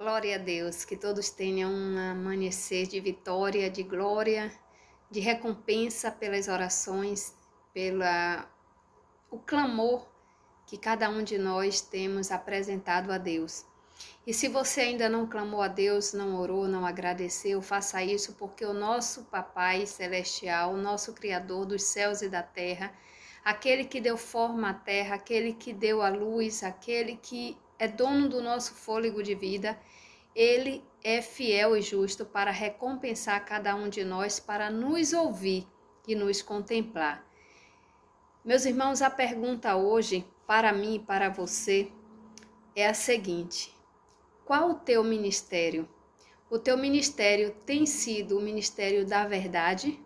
Glória a Deus, que todos tenham um amanhecer de vitória, de glória, de recompensa pelas orações, o clamor que cada um de nós temos apresentado a Deus. E se você ainda não clamou a Deus, não orou, não agradeceu, faça isso, porque o nosso Papai Celestial, o nosso Criador dos céus e da terra, aquele que deu forma à terra, aquele que deu a luz, aquele que é dono do nosso fôlego de vida, ele é fiel e justo para recompensar cada um de nós, para nos ouvir e nos contemplar. Meus irmãos, a pergunta hoje, para mim e para você, é a seguinte: qual o teu ministério? O teu ministério tem sido o ministério da verdade?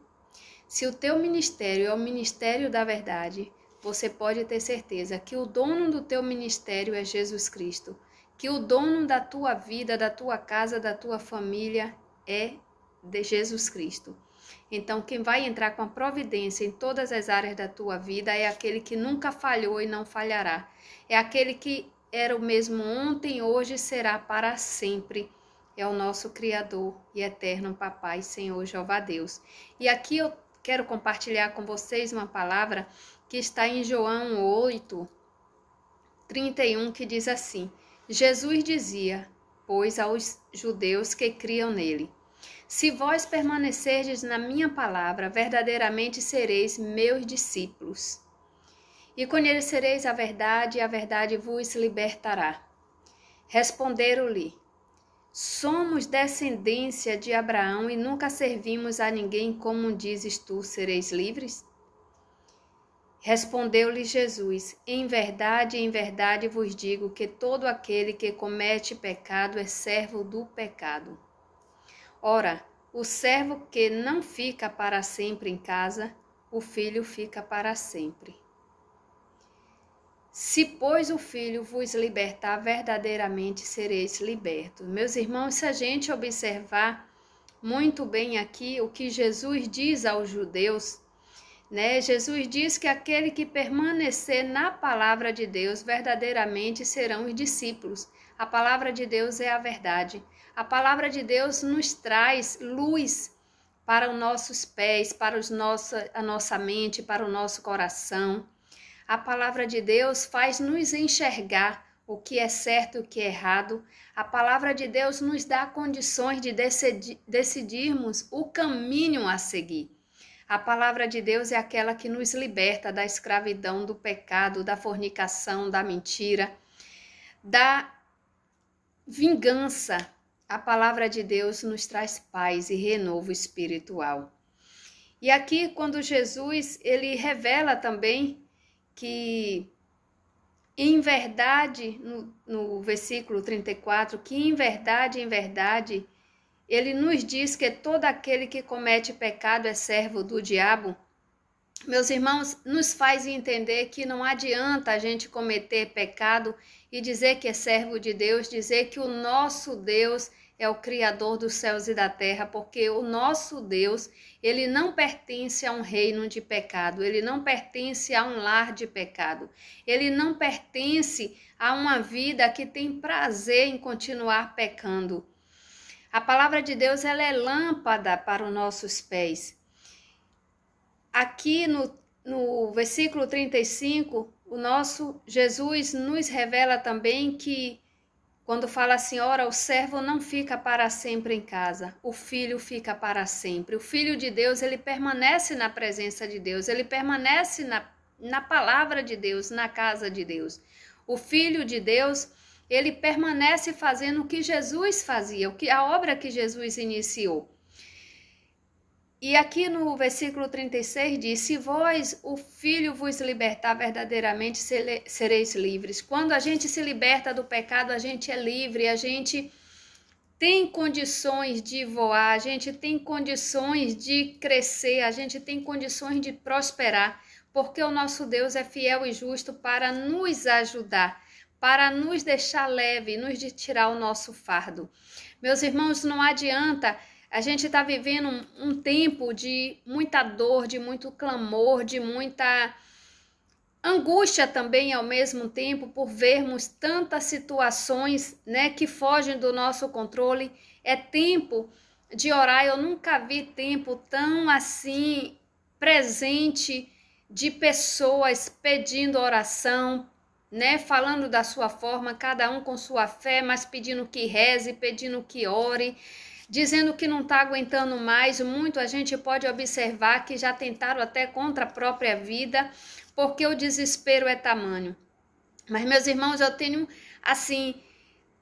Se o teu ministério é o ministério da verdade, você pode ter certeza que o dono do teu ministério é Jesus Cristo, que o dono da tua vida, da tua casa, da tua família é de Jesus Cristo. Então, quem vai entrar com a providência em todas as áreas da tua vida é aquele que nunca falhou e não falhará. É aquele que era o mesmo ontem, hoje e será para sempre. É o nosso Criador e eterno Papai, Senhor Jeová Deus. E aqui eu quero compartilhar com vocês uma palavra que está em João 8:31, que diz assim: Jesus dizia, pois, aos judeus que criam nele: se vós permanecerdes na minha palavra, verdadeiramente sereis meus discípulos. E conhecereis a verdade, e a verdade vos libertará. Responderam-lhe: somos descendência de Abraão e nunca servimos a ninguém, como dizes tu, sereis livres? Respondeu-lhe Jesus: em verdade vos digo que todo aquele que comete pecado é servo do pecado. Ora, o servo que não fica para sempre em casa, o filho fica para sempre. Se, pois, o Filho vos libertar, verdadeiramente sereis libertos. Meus irmãos, se a gente observar muito bem aqui o que Jesus diz aos judeus, né? Jesus diz que aquele que permanecer na palavra de Deus, verdadeiramente serão os discípulos. A palavra de Deus é a verdade. A palavra de Deus nos traz luz para os nossos pés, para a nossa mente, para o nosso coração. A palavra de Deus faz nos enxergar o que é certo e o que é errado. A palavra de Deus nos dá condições de decidirmos o caminho a seguir. A palavra de Deus é aquela que nos liberta da escravidão, do pecado, da fornicação, da mentira, da vingança. A palavra de Deus nos traz paz e renovo espiritual. E aqui, quando Jesus, ele revela também que, em verdade, no versículo 34, que em verdade, ele nos diz que todo aquele que comete pecado é servo do diabo. Meus irmãos, nos faz entender que não adianta a gente cometer pecado e dizer que é servo de Deus, dizer que o nosso Deus é o Criador dos céus e da terra, porque o nosso Deus, ele não pertence a um reino de pecado, ele não pertence a um lar de pecado, ele não pertence a uma vida que tem prazer em continuar pecando. A palavra de Deus, ela é lâmpada para os nossos pés. Aqui no versículo 35, o nosso Jesus nos revela também que, quando fala assim, ora, o servo não fica para sempre em casa, o filho fica para sempre. O filho de Deus, ele permanece na presença de Deus, ele permanece na palavra de Deus, na casa de Deus. O filho de Deus, ele permanece fazendo o que Jesus fazia, a obra que Jesus iniciou. E aqui no versículo 36 diz: se vós, o Filho, vos libertar, verdadeiramente sereis livres. Quando a gente se liberta do pecado, a gente é livre, a gente tem condições de voar, a gente tem condições de crescer, a gente tem condições de prosperar, porque o nosso Deus é fiel e justo para nos ajudar, para nos deixar leve, nos tirar o nosso fardo. Meus irmãos, não adianta. A gente está vivendo um tempo de muita dor, de muito clamor, de muita angústia também ao mesmo tempo por vermos tantas situações, né, que fogem do nosso controle. É tempo de orar. Eu nunca vi tempo tão assim presente de pessoas pedindo oração, né, falando da sua forma, cada um com sua fé, mas pedindo que reze, pedindo que ore, dizendo que não está aguentando mais. Muito a gente pode observar que já tentaram até contra a própria vida, porque o desespero é tamanho. Mas, meus irmãos, eu tenho, assim,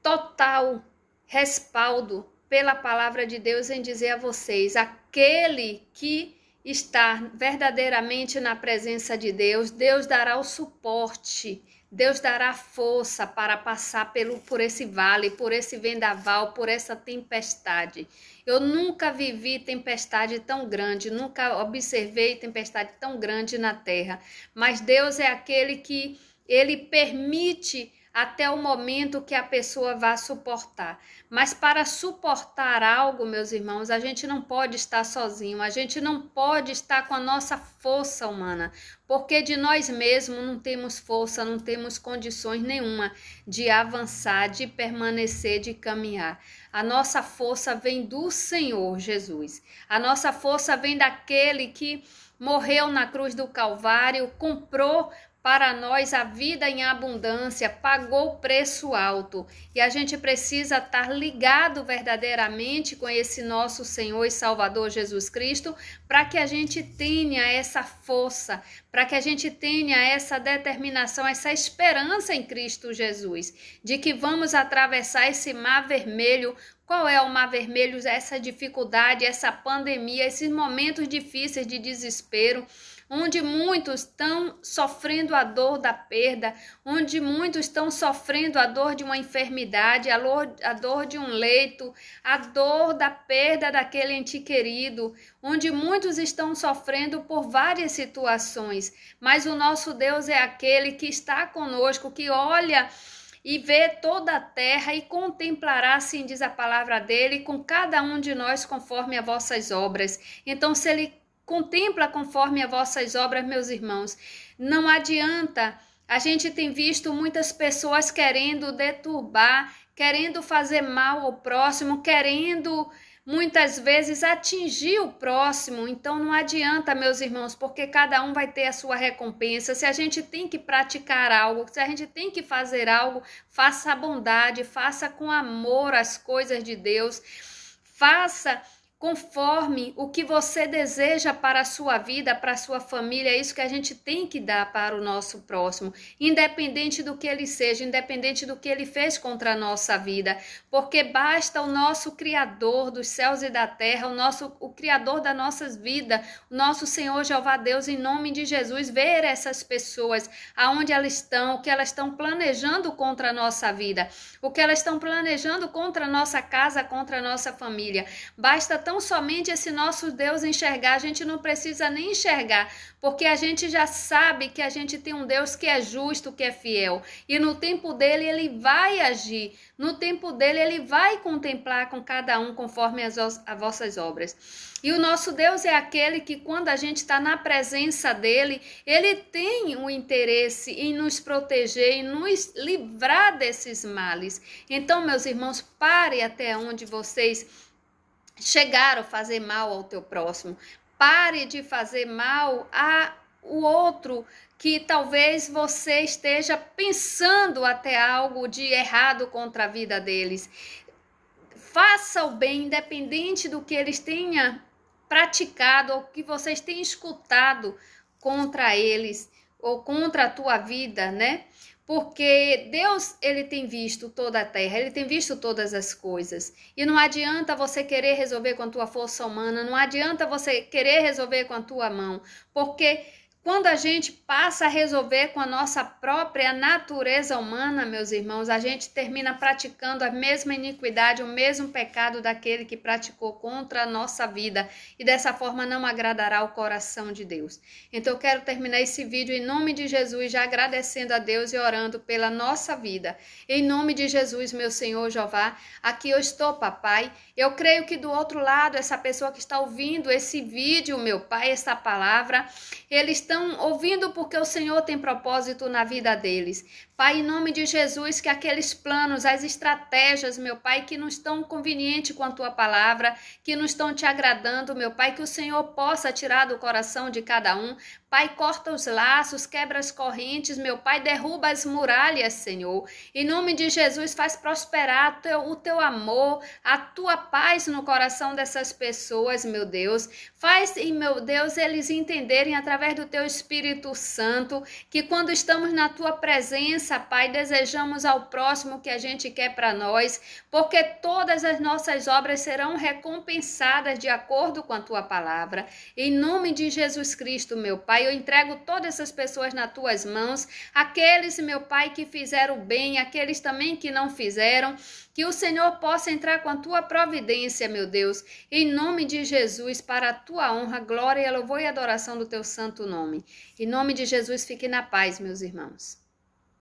total respaldo pela palavra de Deus em dizer a vocês, aquele que está verdadeiramente na presença de Deus, Deus dará o suporte, Deus dará força para passar por esse vale, por esse vendaval, por essa tempestade. Eu nunca vivi tempestade tão grande, nunca observei tempestade tão grande na terra, mas Deus é aquele que Ele permite até o momento que a pessoa vá suportar. Mas para suportar algo, meus irmãos, a gente não pode estar sozinho, a gente não pode estar com a nossa força humana, porque de nós mesmos não temos força, não temos condições nenhuma de avançar, de permanecer, de caminhar. A nossa força vem do Senhor Jesus. A nossa força vem daquele que morreu na cruz do Calvário, comprou para nós a vida em abundância, pagou preço alto. E a gente precisa estar ligado verdadeiramente com esse nosso Senhor e Salvador Jesus Cristo, para que a gente tenha essa força, para que a gente tenha essa determinação, essa esperança em Cristo Jesus, de que vamos atravessar esse mar vermelho. Qual é o mar vermelho? Essa dificuldade, essa pandemia, esses momentos difíceis de desespero, onde muitos estão sofrendo a dor da perda, onde muitos estão sofrendo a dor de uma enfermidade, a dor de um leito, a dor da perda daquele ente querido, onde muitos estão sofrendo por várias situações, mas o nosso Deus é aquele que está conosco, que olha e vê toda a terra e contemplará, assim diz a palavra dele, com cada um de nós conforme as vossas obras. Então, se ele contempla conforme as vossas obras, meus irmãos, não adianta. A gente tem visto muitas pessoas querendo deturbar, querendo fazer mal ao próximo, querendo muitas vezes atingir o próximo. Então não adianta, meus irmãos, porque cada um vai ter a sua recompensa. Se a gente tem que praticar algo, se a gente tem que fazer algo, faça a bondade, faça com amor as coisas de Deus, faça conforme o que você deseja para a sua vida, para a sua família. É isso que a gente tem que dar para o nosso próximo, independente do que ele seja, independente do que ele fez contra a nossa vida, porque basta o nosso Criador dos céus e da terra, o Criador das nossas vidas, o nosso Senhor Jeová Deus, em nome de Jesus, ver essas pessoas, aonde elas estão, o que elas estão planejando contra a nossa vida, o que elas estão planejando contra a nossa casa, contra a nossa família. Basta tão somente esse nosso Deus enxergar, a gente não precisa nem enxergar, porque a gente já sabe que a gente tem um Deus que é justo, que é fiel, e no tempo dele ele vai agir, no tempo dele ele vai contemplar com cada um conforme as vossas obras. E o nosso Deus é aquele que, quando a gente está na presença dele, ele tem um interesse em nos proteger, em nos livrar desses males. Então, meus irmãos, pare até onde vocês chegaram a fazer mal ao teu próximo. Pare de fazer mal ao outro que talvez você esteja pensando até algo de errado contra a vida deles. Faça o bem, independente do que eles tenham praticado ou que vocês tenham escutado contra eles ou contra a tua vida, né? Porque Deus, ele tem visto toda a terra, ele tem visto todas as coisas. E não adianta você querer resolver com a tua força humana, não adianta você querer resolver com a tua mão, porque quando a gente passa a resolver com a nossa própria natureza humana, meus irmãos, a gente termina praticando a mesma iniquidade, o mesmo pecado daquele que praticou contra a nossa vida, e dessa forma não agradará o coração de Deus. Então eu quero terminar esse vídeo em nome de Jesus, já agradecendo a Deus e orando pela nossa vida. Em nome de Jesus, meu Senhor Jeová, aqui eu estou, papai. Eu creio que do outro lado, essa pessoa que está ouvindo esse vídeo, meu Pai, essa palavra, ele está estão ouvindo porque o Senhor tem propósito na vida deles. Pai, em nome de Jesus, que aqueles planos, as estratégias, meu Pai, que não estão convenientes com a Tua palavra, que não estão te agradando, meu Pai, que o Senhor possa tirar do coração de cada um. Pai, corta os laços, quebra as correntes, meu Pai, derruba as muralhas, Senhor. Em nome de Jesus, faz prosperar o teu amor, a Tua paz no coração dessas pessoas, meu Deus. Faz, meu Deus, eles entenderem através do Teu Espírito Santo que quando estamos na Tua presença, Pai, desejamos ao próximo o que a gente quer para nós, porque todas as nossas obras serão recompensadas de acordo com a Tua palavra. Em nome de Jesus Cristo, meu Pai, eu entrego todas essas pessoas nas Tuas mãos, aqueles, meu Pai, que fizeram bem, aqueles também que não fizeram, que o Senhor possa entrar com a Tua providência, meu Deus, em nome de Jesus, para a Tua honra, glória, louvor e adoração do Teu santo nome. Em nome de Jesus, fique na paz, meus irmãos.